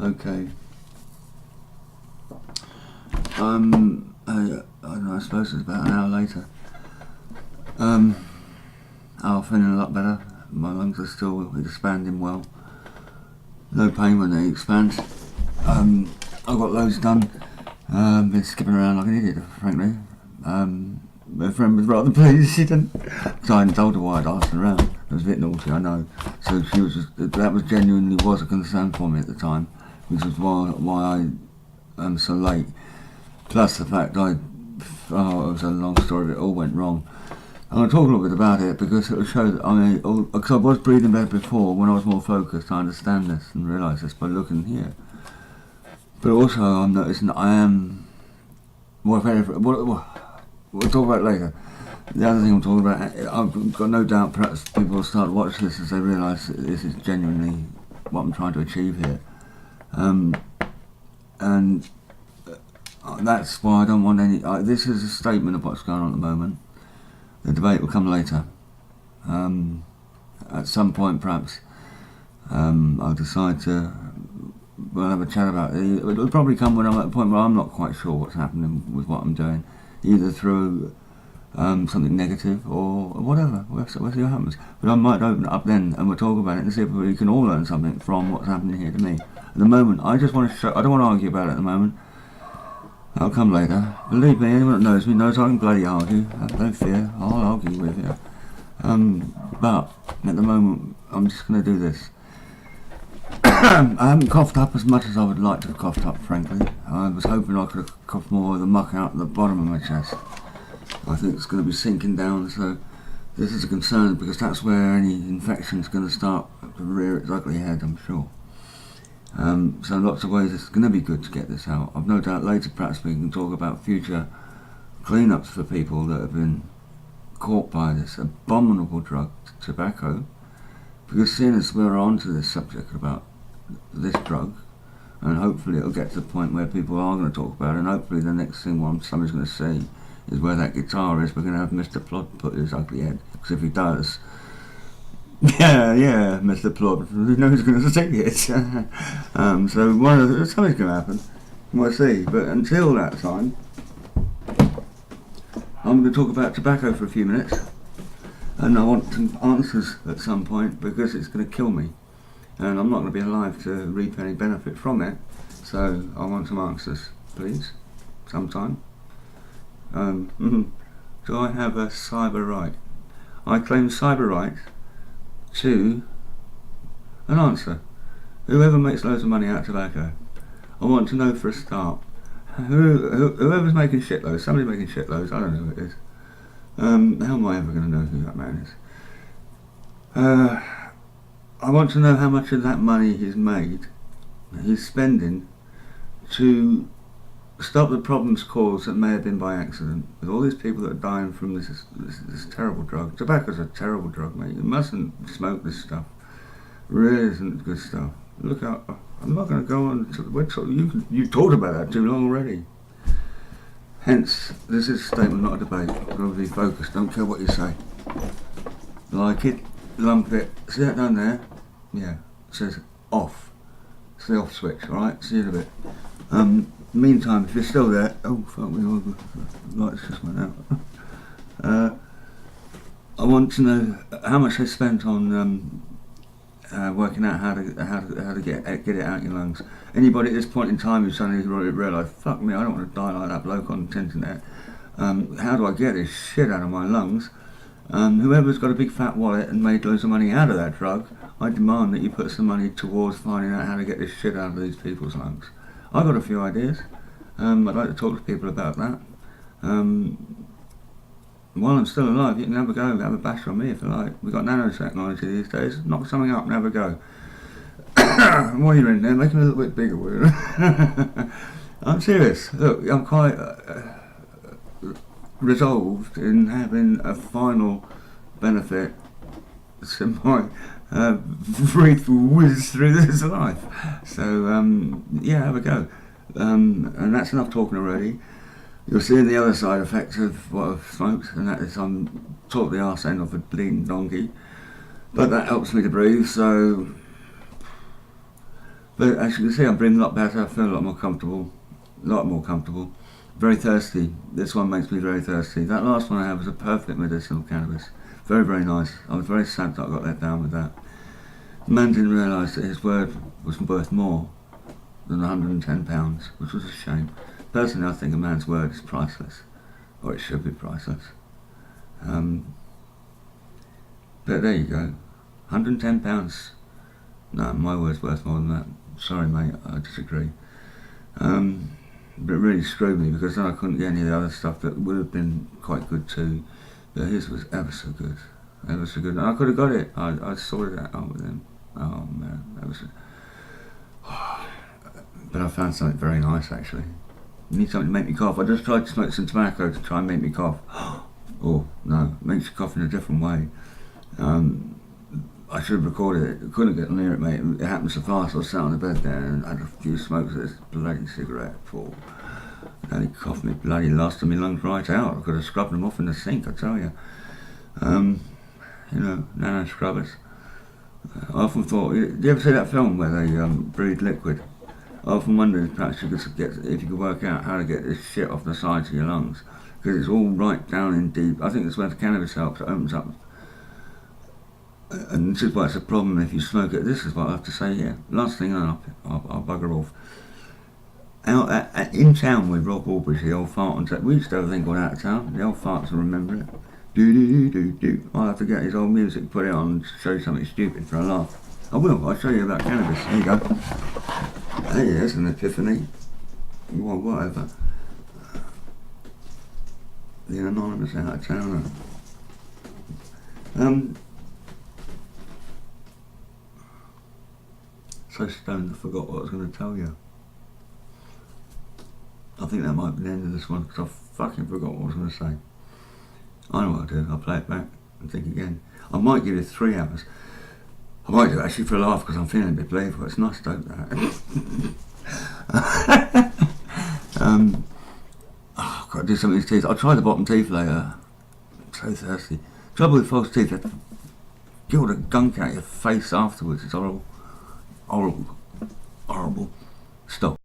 Okay. I don't know, I suppose it's about an hour later. I'm feeling a lot better. My lungs are still expanding well. No pain when they expand. I got those done. Been skipping around like an idiot, frankly. My friend was rather pleased she didn't. So I hadn't told her why I'd asked her around. It was a bit naughty, I know. So she was that was genuinely was a concern for me at the time, which is why I am so late. Plus the fact it was a long story, it all went wrong. I'm going to talk a little bit about it because it will show that because I was breathing better before. When I was more focused, I understand this and realise this by looking here. But also I'm noticing that I am we'll talk about it later. The other thing I'm talking about, I've got no doubt perhaps people will start to watch this as they realise that this is genuinely what I'm trying to achieve here. And that's why I don't want any... this is a statement of what's going on at the moment. The debate will come later. At some point perhaps I'll decide we'll have a chat about it. It'll probably come when I'm at a point where I'm not quite sure what's happening with what I'm doing, either through something negative or whatever. We'll see what happens. But I might open it up then and we'll talk about it and see if we can all learn something from what's happening here to me. At the moment, I just want to show... I don't want to argue about it at the moment. I'll come later. Believe me, anyone that knows me knows I can bloody argue. Don't fear, I'll argue with you. But at the moment, I'm just going to do this. I haven't coughed up as much as I would like to have coughed up, frankly. I was hoping I could have coughed more of the muck out the bottom of my chest. I think it's going to be sinking down, so this is a concern because that's where any infection is going to start to rear its ugly head, I'm sure. So in lots of ways it's going to be good to get this out. I've no doubt later perhaps we can talk about future cleanups for people that have been caught by this abominable drug, tobacco, because seeing as we're on to this subject about this drug, and hopefully it'll get to the point where people are going to talk about it, and hopefully the next thing somebody's going to see is where that guitar is. We're going to have Mr. Plod put his ugly head, because if he does, yeah, Mr. Plod, who knows who's going to see it? So something's going to happen. We'll see. But until that time, I'm going to talk about tobacco for a few minutes, and I want some answers at some point because it's going to kill me, and I'm not going to be alive to reap any benefit from it. So I want some answers, please, sometime. Do I have a cyber right? I claim cyber right to an answer. Whoever makes loads of money out of tobacco, I want to know for a start. Whoever's making shitloads, somebody's making shitloads, I don't know who it is. How am I ever going to know who that man is? I want to know how much of that money he's spending to stop the problems caused that may have been by accident. With all these people that are dying from this terrible drug. Tobacco's a terrible drug, mate. You mustn't smoke this stuff. It really isn't good stuff. Look out. I'm not going to go on to you talked about that too long already. Hence, this is a statement, not a debate. I'm going to be focused. Don't care what you say. Like it, lump it. See that down there? Yeah. It says off. It's the off switch, alright? See you in a bit. Meantime, if you're still there, oh fuck me, the lights just went out. I want to know how much they spent on working out how to get it out your lungs. Anybody at this point in time who suddenly realised, fuck me, I don't want to die like that bloke on the internet. How do I get this shit out of my lungs? Whoever's got a big fat wallet and made loads of money out of that drug, I demand that you put some money towards finding out how to get this shit out of these people's lungs. I've got a few ideas. I'd like to talk to people about that. While I'm still alive, you can have a go, have a bash on me if you like. We've got nanotechnology these days. Knock something up and have a go. While you're in there, make it a little bit bigger, will you? I'm serious. Look, I'm quite resolved in having a final benefit to my brief whiz through this life. So, yeah, have a go. And that's enough talking already. You'll see the other side effects of what I've smoked, and that is I'm taught the arse end off a bleeding donkey. But that helps me to breathe, so But as you can see, I'm breathing a lot better. I feel a lot more comfortable. A lot more comfortable. Very thirsty. This one makes me very thirsty. That last one I had was a perfect medicinal cannabis. Very, very nice. I was very sad that I got let down with that. The man didn't realise that his word was worth more than £110, which was a shame. Personally, I think a man's word is priceless, or it should be priceless. But there you go, £110. No, my word's worth more than that. Sorry, mate, I disagree. But it really screwed me, because then I couldn't get any of the other stuff that would have been quite good too. But his was ever so good, ever so good. And I could have got it. I sorted that out with him. Oh man, that was. But I found something very nice actually. You need something to make me cough. I just tried to smoke some tobacco to try and make me cough. Oh no, it makes you cough in a different way. I should have recorded it. I couldn't get near it, mate. It happened so fast. I was sat on the bed there and I had a few smokes of this bloody cigarette. Oh, bloody coughed me, bloody lost my lungs right out. I could have scrubbed them off in the sink, I tell you. Nano scrubbers. I often thought, do you ever see that film where they breathe liquid? I often wondered if perhaps you could if you could work out how to get this shit off the sides of your lungs, because it's all right down in deep. I think that's where the cannabis helps. It opens up. And this is why it's a problem if you smoke it. This is what I have to say here. Last thing, and I'll bugger off. In town with Rob Aubrey, the old fart on tape. We used to have a thing called Out of Town. The old farts will remember it. Do do do do. I'll have to get his old music, put it on, and show you something stupid for a laugh. I will. I'll show you about cannabis. There you go. There's an epiphany. Well, whatever. The anonymous Out of Towner. So stoned I forgot what I was going to tell you. I think that might be the end of this one, because I fucking forgot what I was going to say. I know what I'll do. I'll play it back and think again. I might give you 3 hours. I might do it actually for a laugh, because I'm feeling a bit believable. It's nice dope, that. I've got to do something with these teeth. I'll try the bottom teeth later. I'm so thirsty. Trouble with false teeth, they get all the gunk out your face afterwards. It's horrible. Horrible. Horrible. Stop.